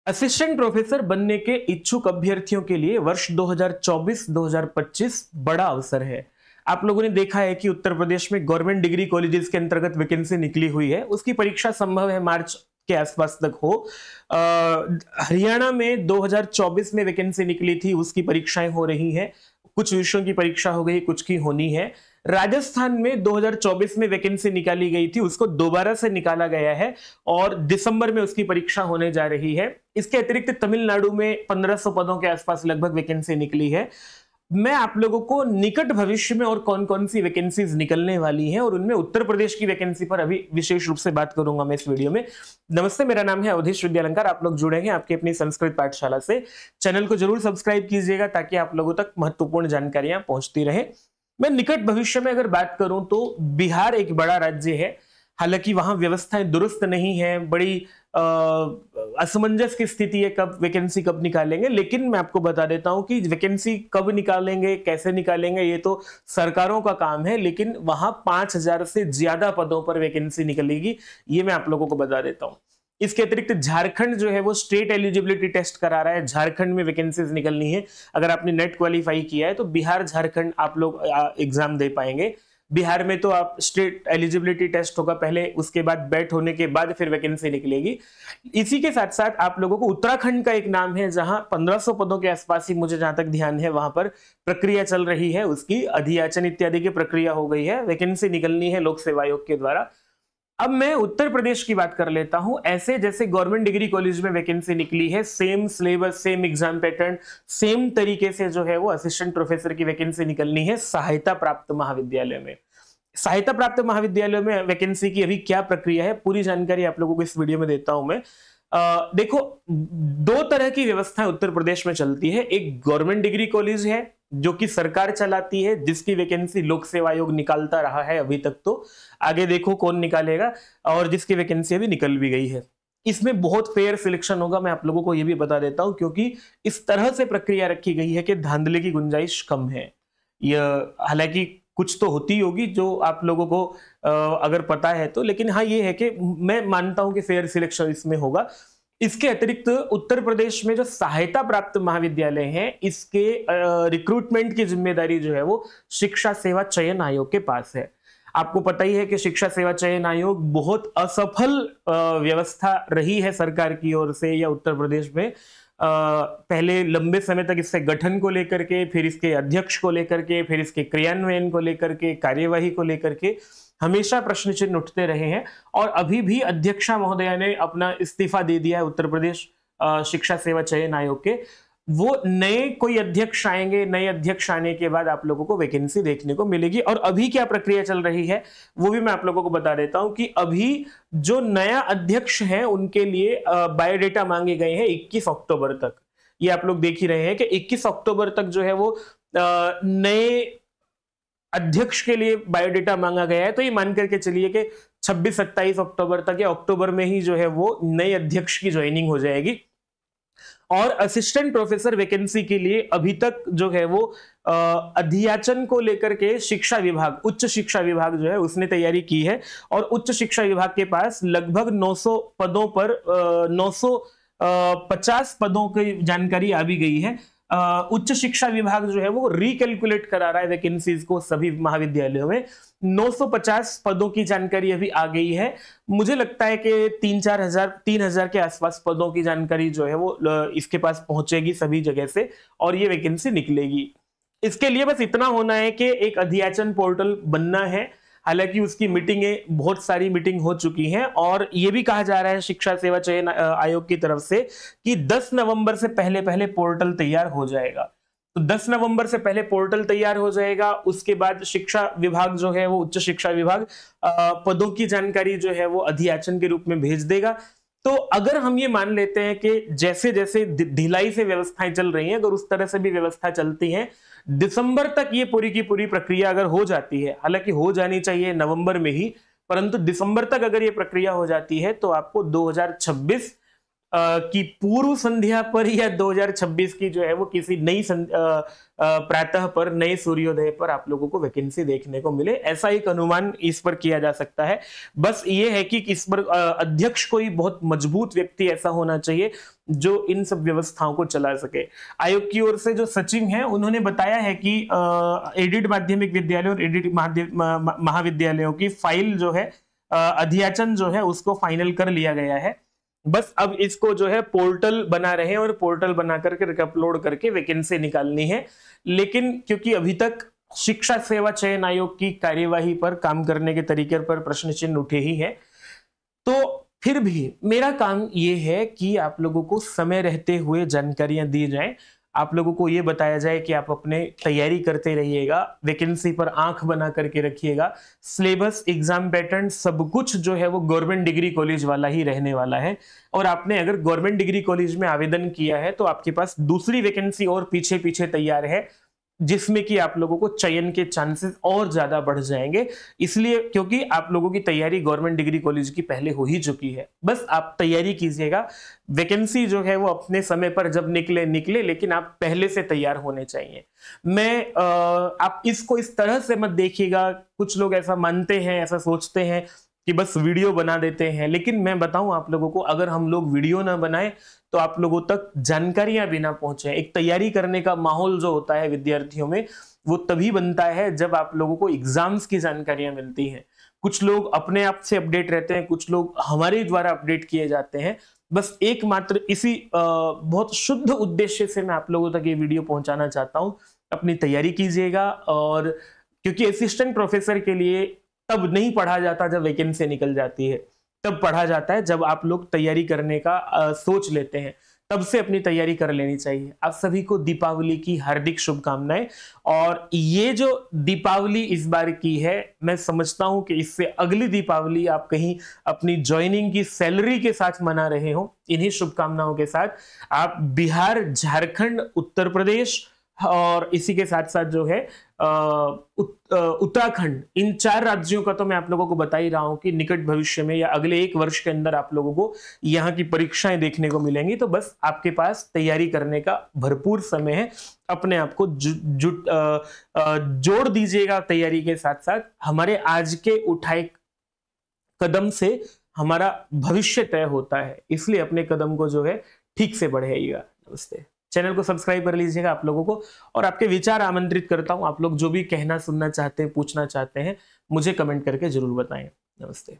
Assistant professor बनने के इच्छुक अभ्यर्थियों के लिए वर्ष 2024-2025 बड़ा अवसर है। आप लोगों ने देखा है कि उत्तर प्रदेश में गवर्नमेंट डिग्री कॉलेजेस के अंतर्गत वैकेंसी निकली हुई है। उसकी परीक्षा संभव है मार्च के आसपास तक हो। हरियाणा में 2024 में वैकेंसी निकली थी, उसकी परीक्षाएं हो रही हैं। कुछ विषयों की परीक्षा हो गई, कुछ की होनी है। राजस्थान में 2024 में वैकेंसी निकाली गई थी, उसको दोबारा से निकाला गया है और दिसंबर में उसकी परीक्षा होने जा रही है। इसके अतिरिक्त तमिलनाडु में 1500 पदों के आसपास लगभग वैकेंसी निकली है। मैं आप लोगों को निकट भविष्य में और कौन कौन सी वैकेंसीज निकलने वाली हैं और उनमें उत्तर प्रदेश की वैकेंसी पर अभी विशेष रूप से बात करूंगा मैं इस वीडियो में। नमस्ते, मेरा नाम है अवधेश विद्यालंकार। आप लोग जुड़े हैं आपकी अपनी संस्कृत पाठशाला से। चैनल को जरूर सब्सक्राइब कीजिएगा ताकि आप लोगों तक महत्वपूर्ण जानकारियां पहुंचती रहे। मैं निकट भविष्य में अगर बात करूं तो बिहार एक बड़ा राज्य है। हालांकि वहां व्यवस्थाएं दुरुस्त नहीं है, बड़ी असमंजस की स्थिति है कब वैकेंसी कब निकालेंगे। लेकिन मैं आपको बता देता हूं कि वैकेंसी कब निकालेंगे, कैसे निकालेंगे, ये तो सरकारों का काम है। लेकिन वहां 5000 से ज्यादा पदों पर वैकेंसी निकलेगी, ये मैं आप लोगों को बता देता हूं। इसके अतिरिक्त झारखंड जो है वो स्टेट एलिजिबिलिटी टेस्ट करा रहा है। झारखंड में वैकेंसीज निकलनी है। अगर आपने नेट क्वालिफाई किया है तो बिहार झारखंड आप लोग एग्जाम दे पाएंगे। बिहार में तो आप स्टेट एलिजिबिलिटी टेस्ट होगा पहले, उसके बाद बैट होने के बाद फिर वैकेंसी निकलेगी। इसी के साथ साथ आप लोगों को उत्तराखंड का एक नाम है जहां 1500 पदों के आसपास ही, मुझे जहां तक ध्यान है, वहां पर प्रक्रिया चल रही है। उसकी अधियाचन इत्यादि की प्रक्रिया हो गई है, वैकेंसी निकलनी है लोक सेवा आयोग के द्वारा। अब मैं उत्तर प्रदेश की बात कर लेता हूं। ऐसे जैसे गवर्नमेंट डिग्री कॉलेज में वैकेंसी निकली है, same syllabus, same exam pattern, same तरीके से जो है वो असिस्टेंट प्रोफेसर की वैकेंसी निकलनी है सहायता प्राप्त महाविद्यालय में। सहायता प्राप्त महाविद्यालयों में वैकेंसी की अभी क्या प्रक्रिया है, पूरी जानकारी आप लोगों को इस वीडियो में देता हूं मैं। देखो, दो तरह की व्यवस्था उत्तर प्रदेश में चलती है। एक गवर्नमेंट डिग्री कॉलेज है जो कि सरकार चलाती है, जिसकी वैकेंसी लोक सेवा आयोग निकालता रहा है अभी तक, तो आगे देखो कौन निकालेगा, और जिसकी वैकेंसी अभी निकल भी गई है। इसमें बहुत फेयर सिलेक्शन होगा, मैं आप लोगों को यह भी बता देता हूं, क्योंकि इस तरह से प्रक्रिया रखी गई है कि धांधली की गुंजाइश कम है। यह हालांकि कुछ तो होती होगी जो आप लोगों को अगर पता है तो, लेकिन हाँ ये है कि मैं मानता हूं कि फेयर सिलेक्शन इसमें होगा। इसके अतिरिक्त उत्तर प्रदेश में जो सहायता प्राप्त महाविद्यालय हैं, इसके रिक्रूटमेंट की जिम्मेदारी जो है वो शिक्षा सेवा चयन आयोग के पास है। आपको पता ही है कि शिक्षा सेवा चयन आयोग बहुत असफल व्यवस्था रही है सरकार की ओर से या उत्तर प्रदेश में। पहले लंबे समय तक इससे गठन को लेकर के, फिर इसके अध्यक्ष को लेकर के, फिर इसके क्रियान्वयन को लेकर के, कार्यवाही को लेकर के हमेशा प्रश्न चिन्ह उठते रहे हैं। और अभी भी अध्यक्षा महोदया ने अपना इस्तीफा दे दिया है उत्तर प्रदेश शिक्षा सेवा चयन आयोग के। वो नए कोई अध्यक्ष आएंगे, नए अध्यक्ष आने के बाद आप लोगों को वैकेंसी देखने को मिलेगी। और अभी क्या प्रक्रिया चल रही है वो भी मैं आप लोगों को बता देता हूं कि अभी जो नया अध्यक्ष है उनके लिए बायोडेटा मांगे गए हैं 21 अक्टूबर तक। ये आप लोग देख ही रहे हैं कि 21 अक्टूबर तक जो है वो नए अध्यक्ष के लिए बायोडेटा मांगा गया है। तो ये मान करके चलिए कि 26-27 अक्टूबर तक या अक्टूबर में ही जो है वो नए अध्यक्ष की ज्वाइनिंग हो जाएगी। और असिस्टेंट प्रोफेसर वैकेंसी के लिए अभी तक जो है वो अधियाचन को लेकर के शिक्षा विभाग, उच्च शिक्षा विभाग जो है उसने तैयारी की है। और उच्च शिक्षा विभाग के पास लगभग 900 पदों पर 950 पदों की जानकारी आ भी गई है। उच्च शिक्षा विभाग जो है वो रिकैलकुलेट करा रहा है वैकेंसीज को सभी महाविद्यालयों में। 950 पदों की जानकारी अभी आ गई है। मुझे लगता है कि 3,000 के आसपास पदों की जानकारी जो है वो इसके पास पहुंचेगी सभी जगह से और ये वैकेंसी निकलेगी। इसके लिए बस इतना होना है कि एक अधियाचन पोर्टल बनना है। हालांकि उसकी मीटिंगें, बहुत सारी मीटिंग हो चुकी हैं और ये भी कहा जा रहा है शिक्षा सेवा चयन आयोग की तरफ से कि 10 नवंबर से पहले पहले पोर्टल तैयार हो जाएगा। तो 10 नवंबर से पहले पोर्टल तैयार हो जाएगा। उसके बाद शिक्षा विभाग जो है वो, उच्च शिक्षा विभाग, पदों की जानकारी जो है वो अधियाचन के रूप में भेज देगा। तो अगर हम ये मान लेते हैं कि जैसे जैसे ढिलाई से व्यवस्थाएं चल रही हैं, अगर उस तरह से भी व्यवस्था चलती है, दिसंबर तक ये पूरी की पूरी प्रक्रिया अगर हो जाती है, हालांकि हो जानी चाहिए नवंबर में ही, परंतु दिसंबर तक अगर ये प्रक्रिया हो जाती है तो आपको 2026 कि पूर्व संध्या पर या 2026 की जो है वो किसी नई प्रातः पर, नए सूर्योदय पर आप लोगों को वैकेंसी देखने को मिले, ऐसा एक अनुमान इस पर किया जा सकता है। बस ये है कि इस पर अध्यक्ष कोई बहुत मजबूत व्यक्ति ऐसा होना चाहिए जो इन सब व्यवस्थाओं को चला सके। आयोग की ओर से जो सचिव हैं उन्होंने बताया है कि एडिड माध्यमिक विद्यालयों और एडिड महाविद्यालयों की फाइल जो है, अध्याचन जो है उसको फाइनल कर लिया गया है। बस अब इसको जो है पोर्टल बना रहे हैं और पोर्टल बना करके अपलोड करके वैकेंसी निकालनी है। लेकिन क्योंकि अभी तक शिक्षा सेवा चयन आयोग की कार्यवाही पर, काम करने के तरीके पर प्रश्न चिन्ह उठे ही है, तो फिर भी मेरा काम ये है कि आप लोगों को समय रहते हुए जानकारियां दी जाएं। आप लोगों को ये बताया जाए कि आप अपने तैयारी करते रहिएगा, वैकेंसी पर आंख बना करके रखिएगा। सिलेबस, एग्जाम पैटर्न, सब कुछ जो है वो गवर्नमेंट डिग्री कॉलेज वाला ही रहने वाला है। और आपने अगर गवर्नमेंट डिग्री कॉलेज में आवेदन किया है तो आपके पास दूसरी वैकेंसी और पीछे पीछे तैयार है, जिसमें कि आप लोगों को चयन के चांसेस और ज्यादा बढ़ जाएंगे। इसलिए क्योंकि आप लोगों की तैयारी गवर्नमेंट डिग्री कॉलेज की पहले हो ही चुकी है। बस आप तैयारी कीजिएगा, वैकेंसी जो है वो अपने समय पर जब निकले, लेकिन आप पहले से तैयार होने चाहिए। आप इसको इस तरह से मत देखिएगा, कुछ लोग ऐसा मानते हैं, ऐसा सोचते हैं कि बस वीडियो बना देते हैं, लेकिन मैं बताऊं आप लोगों को, अगर हम लोग वीडियो ना बनाए तो आप लोगों तक जानकारियां भी ना पहुंचे। एक तैयारी करने का माहौल जो होता है विद्यार्थियों में, वो तभी बनता है जब आप लोगों को एग्जाम्स की जानकारियां मिलती हैं। कुछ लोग अपने आप से अपडेट रहते हैं, कुछ लोग हमारे द्वारा अपडेट किए जाते हैं। बस एकमात्र इसी बहुत शुद्ध उद्देश्य से मैं आप लोगों तक ये वीडियो पहुंचाना चाहता हूं। अपनी तैयारी कीजिएगा, और क्योंकि असिस्टेंट प्रोफेसर के लिए तब नहीं पढ़ा जाता जब वैकेंसी निकल जाती है, तब पढ़ा जाता है जब आप लोग तैयारी करने का सोच लेते हैं, तब से अपनी तैयारी कर लेनी चाहिए। आप सभी को दीपावली की हार्दिक शुभकामनाएं। और ये जो दीपावली इस बार की है, मैं समझता हूं कि इससे अगली दीपावली आप कहीं अपनी ज्वाइनिंग की सैलरी के साथ मना रहे हो। इन्हीं शुभकामनाओं के साथ आप बिहार, झारखंड, उत्तर प्रदेश और इसी के साथ साथ जो है उत्तराखंड, इन 4 राज्यों का तो मैं आप लोगों को बता ही रहा हूं कि निकट भविष्य में या अगले 1 वर्ष के अंदर आप लोगों को यहाँ की परीक्षाएं देखने को मिलेंगी। तो बस आपके पास तैयारी करने का भरपूर समय है। अपने आप को जोड़ दीजिएगा तैयारी के साथ साथ। हमारे आज के उठाए कदम से हमारा भविष्य तय होता है, इसलिए अपने कदम को जो है ठीक से बढ़ाइएगा। नमस्ते। चैनल को सब्सक्राइब कर लीजिएगा आप लोगों को, और आपके विचार आमंत्रित करता हूं। आप लोग जो भी कहना सुनना चाहते हैं, पूछना चाहते हैं, मुझे कमेंट करके जरूर बताएं। नमस्ते।